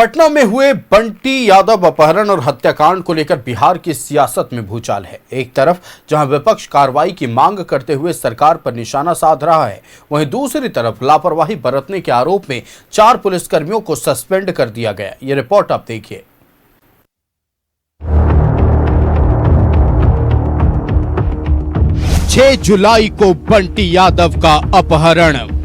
पटना में हुए बंटी यादव अपहरण और हत्याकांड को लेकर बिहार की सियासत में भूचाल है। एक तरफ जहां विपक्ष कार्रवाई की मांग करते हुए सरकार पर निशाना साध रहा है, वहीं दूसरी तरफ लापरवाही बरतने के आरोप में 4 पुलिसकर्मियों को सस्पेंड कर दिया गया। ये रिपोर्ट आप देखिए। 6 जुलाई को बंटी यादव का अपहरण,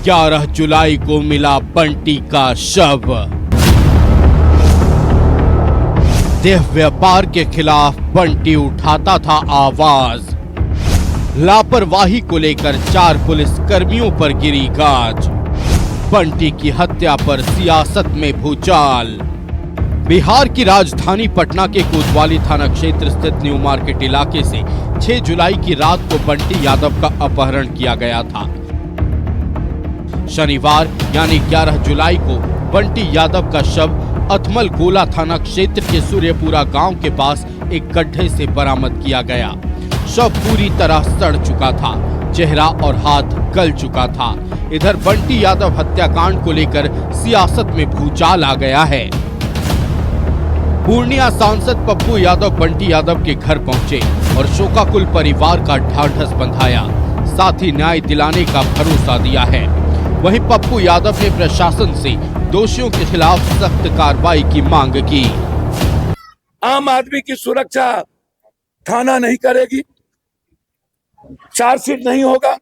11 जुलाई को मिला बंटी का शव। देह व्यापार के खिलाफ बंटी उठाता था आवाज। लापरवाही को लेकर 4 पुलिसकर्मियों पर गिरी गाज। बंटी की हत्या पर सियासत में भूचाल। बिहार की राजधानी पटना के कोतवाली थाना क्षेत्र स्थित न्यू मार्केट इलाके से 6 जुलाई की रात को बंटी यादव का अपहरण किया गया था। शनिवार यानी 11 जुलाई को बंटी यादव का शव अथमल गोला थाना क्षेत्र के सूर्यपुरा गांव के पास एक गड्ढे से बरामद किया गया। शव पूरी तरह सड़ चुका था, चेहरा और हाथ गल चुका था। इधर बंटी यादव हत्याकांड को लेकर सियासत में भूचाल आ गया है। पूर्णिया सांसद पप्पू यादव बंटी यादव के घर पहुंचे और शोकाकुल परिवार का ढांढस बंधाया, साथ ही न्याय दिलाने का भरोसा दिया है। वहीं पप्पू यादव ने प्रशासन से दोषियों के खिलाफ सख्त कार्रवाई की मांग की। आम आदमी की सुरक्षा थाना नहीं करेगी, चार्जशीट नहीं होगा,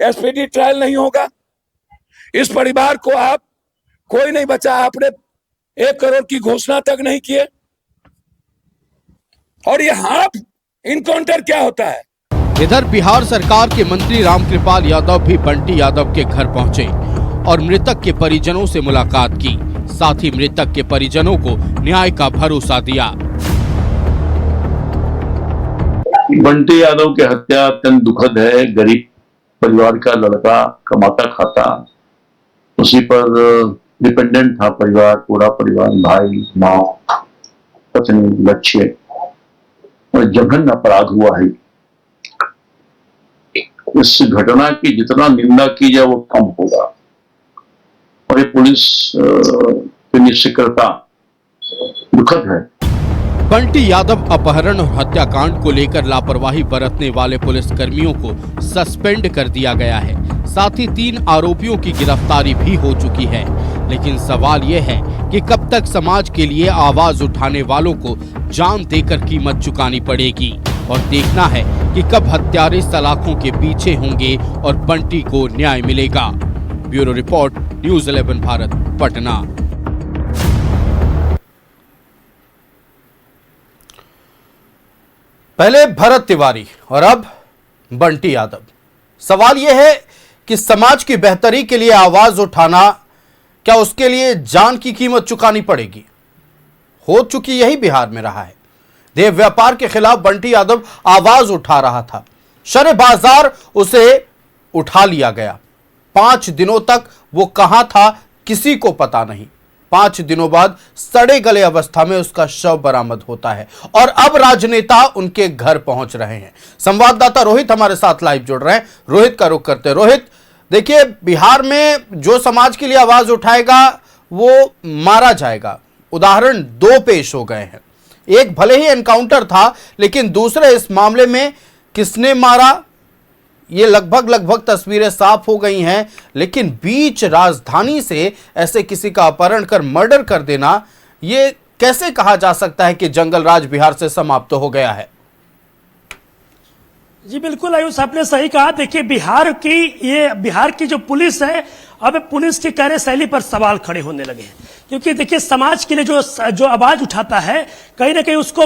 एसपीडी ट्रायल नहीं होगा। इस परिवार को आप कोई नहीं बचा, आपने 1 करोड़ की घोषणा तक नहीं किए। और ये हाफ इनकाउंटर क्या होता है? इधर बिहार सरकार के मंत्री रामकृपाल यादव भी बंटी यादव के घर पहुंचे और मृतक के परिजनों से मुलाकात की, साथ ही मृतक के परिजनों को न्याय का भरोसा दिया। बंटी यादव की हत्या अत्यंत दुखद है। गरीब परिवार का लड़का, कमाता खाता, उसी पर डिपेंडेंट था परिवार, पूरा परिवार, भाई, माँ, पत्नी, बच्चे, और जघन्य अपराध हुआ है। इस घटना की जितना निंदा की जाए वो कम होगा और ये पुलिस की निष्क्रियता दुखद है। बंटी यादव अपहरण और हत्याकांड को लेकर लापरवाही बरतने वाले पुलिसकर्मियों को सस्पेंड कर दिया गया है। साथ ही 3 आरोपियों की गिरफ्तारी भी हो चुकी है। लेकिन सवाल ये है कि कब तक समाज के लिए आवाज उठाने वालों को जान देकर कीमत चुकानी पड़ेगी और देखना है कि कब हत्यारे सलाखों के पीछे होंगे और बंटी को न्याय मिलेगा। Bureau report, news 11 Bharat, Patna. पहले भरत तिवारी और अब बंटी यादव। सवाल यह है कि समाज की बेहतरी के लिए आवाज उठाना, क्या उसके लिए जान की कीमत चुकानी पड़ेगी? हो चुकी यही बिहार में रहा है। देह व्यापार के खिलाफ बंटी यादव आवाज उठा रहा था, शरे बाजार उसे उठा लिया गया। 5 दिनों तक वो कहां था किसी को पता नहीं। 5 दिनों बाद सड़े गले अवस्था में उसका शव बरामद होता है और अब राजनेता उनके घर पहुंच रहे हैं। संवाददाता रोहित हमारे साथ लाइव जुड़ रहे हैं। रोहित का रुख करते हैं। रोहित, देखिए, बिहार में जो समाज के लिए आवाज उठाएगा वो मारा जाएगा। उदाहरण 2 पेश हो गए हैं। एक भले ही एनकाउंटर था, लेकिन दूसरे इस मामले में किसने मारा, ये लगभग तस्वीरें साफ हो गई हैं। लेकिन बीच राजधानी से ऐसे किसी का अपहरण कर मर्डर कर देना, ये कैसे कहा जा सकता है कि जंगल राज बिहार से समाप्त हो गया है? जी बिल्कुल आयुष, आपने सही कहा। देखिए, बिहार की जो पुलिस है, अब पुलिस की कार्यशैली पर सवाल खड़े होने लगे हैं। क्योंकि देखिए, समाज के लिए जो आवाज उठाता है, कहीं ना कहीं उसको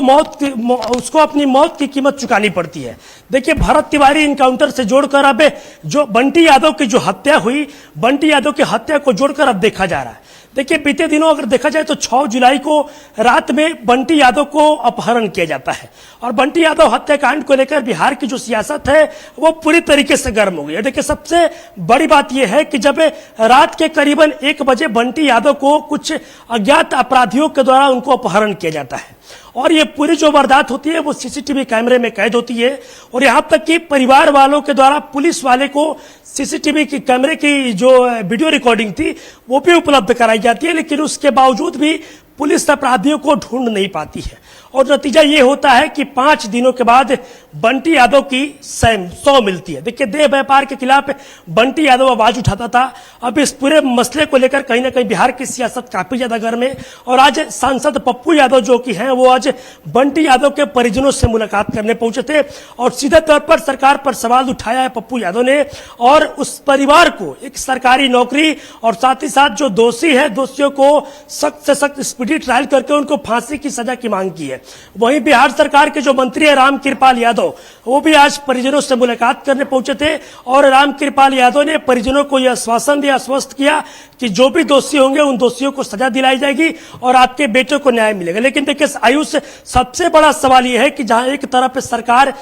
अपनी मौत की कीमत चुकानी पड़ती है। देखिए, भरत तिवारी इनकाउंटर से जोड़कर अब जो बंटी यादव की जो हत्या हुई, बंटी यादव की हत्या को जोड़कर अब देखा जा रहा है। देखिए, बीते दिनों अगर देखा जाए तो 6 जुलाई को रात में बंटी यादव को अपहरण किया जाता है और बंटी यादव हत्याकांड को लेकर बिहार की जो सियासत है वो पूरी तरीके से गर्म हो गई है। देखिए, सबसे बड़ी बात यह है कि जब रात के करीबन 1 बजे बंटी यादव को कुछ अज्ञात अपराधियों के द्वारा उनको अपहरण किया जाता है और ये पूरी जो वारदात होती है वो सीसीटीवी कैमरे में कैद होती है। और यहां तक कि परिवार वालों के द्वारा पुलिस वाले को सीसीटीवी की कैमरे की जो वीडियो रिकॉर्डिंग थी वो भी उपलब्ध कराई जाती है, लेकिन उसके बावजूद भी पुलिस अपराधियों को ढूंढ नहीं पाती है। और नतीजा ये होता है कि 5 दिनों के बाद बंटी यादव की सौ मिलती है। देखिए, देह व्यापार के खिलाफ बंटी यादव आवाज उठाता था। अब इस पूरे मसले को लेकर कहीं ना कहीं बिहार की सियासत काफी ज्यादा गर्म है। और आज सांसद पप्पू यादव जो कि हैं वो आज बंटी यादव के परिजनों से मुलाकात करने पहुंचे थे और सीधे तौर पर सरकार पर सवाल उठाया है पप्पू यादव ने, और उस परिवार को एक सरकारी नौकरी और साथ ही साथ जो दोषी है दोषियों को सख्त से सख्त स्पीडी ट्रायल करके उनको फांसी की सजा की मांग की है। वहीं बिहार सरकार के जो मंत्री है रामकृपाल यादव, वो भी आज परिजनों से मुलाकात करने पहुंचे थे और रामकृपाल यादव ने परिजनों को यह आश्वासन दिया, आश्वस्त किया कि जो भी दोषी होंगे उन दोषियों को सजा दिलाई जाएगी और आपके बेटों को न्याय मिलेगा। लेकिन देखिए आयुष, सबसे बड़ा सवाल यह है कि जहां एक तरफ सरकार,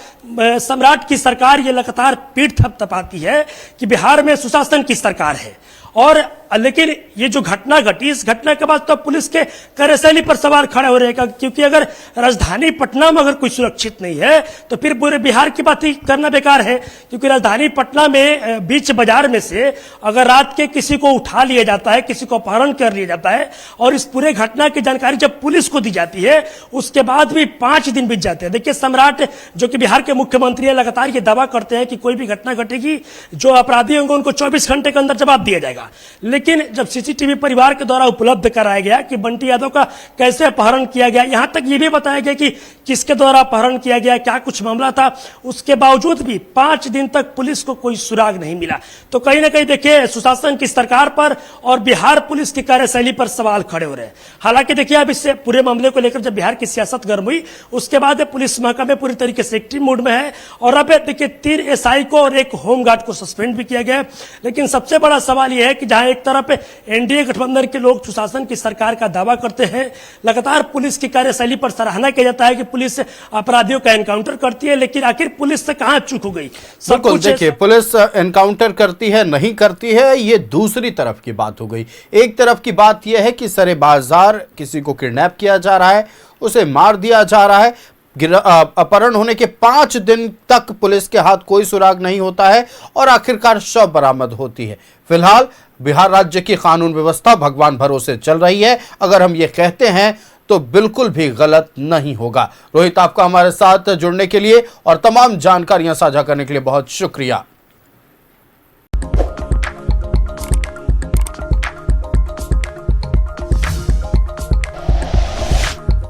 सम्राट की सरकार ये लगातार पीठ थपथपाती है कि बिहार में सुशासन की सरकार है, और लेकिन ये जो घटना घटी, इस घटना के बाद तो पुलिस के कार्यशैली पर सवाल खड़े हो रहे हैं, क्योंकि अगर राजधानी पटना में अगर कोई सुरक्षित नहीं है तो फिर पूरे बिहार की बात ही करना बेकार है। क्योंकि राजधानी पटना में बीच बाजार में से अगर रात के किसी को उठा लिया जाता है, किसी को अपहरण कर लिया जाता है, और इस पूरे घटना की जानकारी जब पुलिस को दी जाती है उसके बाद भी 5 दिन बीत जाते हैं। देखिए, सम्राट जो कि बिहार के मुख्यमंत्री है, लगातार ये दावा करते हैं कि कोई भी घटना घटेगी, जो अपराधी होंगे उनको 24 घंटे के अंदर जवाब दिया जाएगा। लेकिन जब सीसीटीवी परिवार के द्वारा उपलब्ध कराया गया कि बंटी यादव का कैसे अपहरण किया गया, यहां तक ये भी बताया गया कि किसके द्वारा अपहरण किया गया, क्या कुछ मामला था, उसके बावजूद भी 5 दिन तक पुलिस को कोई सुराग नहीं मिला। तो कहीं ना कहीं देखिए सुशासन की सरकार पर और बिहार पुलिस की कार्यशैली पर सवाल खड़े हो रहे हैं। हालांकि देखिए, अब इससे पूरे मामले को लेकर जब बिहार की सियासत गर्म हुई उसके बाद पुलिस महकमे पूरी तरीके से एक्टिव मोड में है। और अब देखिए 3 एसआई को और 1 होमगार्ड को सस्पेंड भी किया गया है। लेकिन सबसे बड़ा सवाल यह है कि जहां एक तरफ एनडीए गठबंधन के लोग सुशासन की सरकार का दावा करते हैं, लगातार पुलिस की कार्यशैली पर सराहना किया जाता है कि पुलिस अपराधियों का एनकाउंटर करती है, लेकिन आखिर पुलिस से कहां चूक हो गई? सब बिल्कुल, कुछ देखिए, पुलिस एनकाउंटर करती है नहीं करती है, ये दूसरी तरफ की बात हो गई। एक तरफ की बात यह है कि सरे बाजार किसी को किडनैप किया जा रहा है, उसे मार दिया जा रहा है, अपहरण होने के 5 दिन तक पुलिस के हाथ कोई सुराग नहीं होता है और आखिरकार शव बरामद होती है। फिलहाल बिहार राज्य की कानून व्यवस्था भगवान भरोसे चल रही है। अगर हम ये कहते हैं तो बिल्कुल भी गलत नहीं होगा। रोहित, आपका हमारे साथ जुड़ने के लिए और तमाम जानकारियां साझा करने के लिए बहुत शुक्रिया।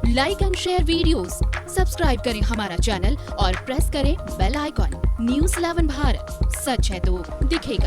Like and share videos, subscribe करें हमारा चैनल और प्रेस करें बेल आइकॉन। न्यूज़ 11 भारत, सच है तो दिखेगा।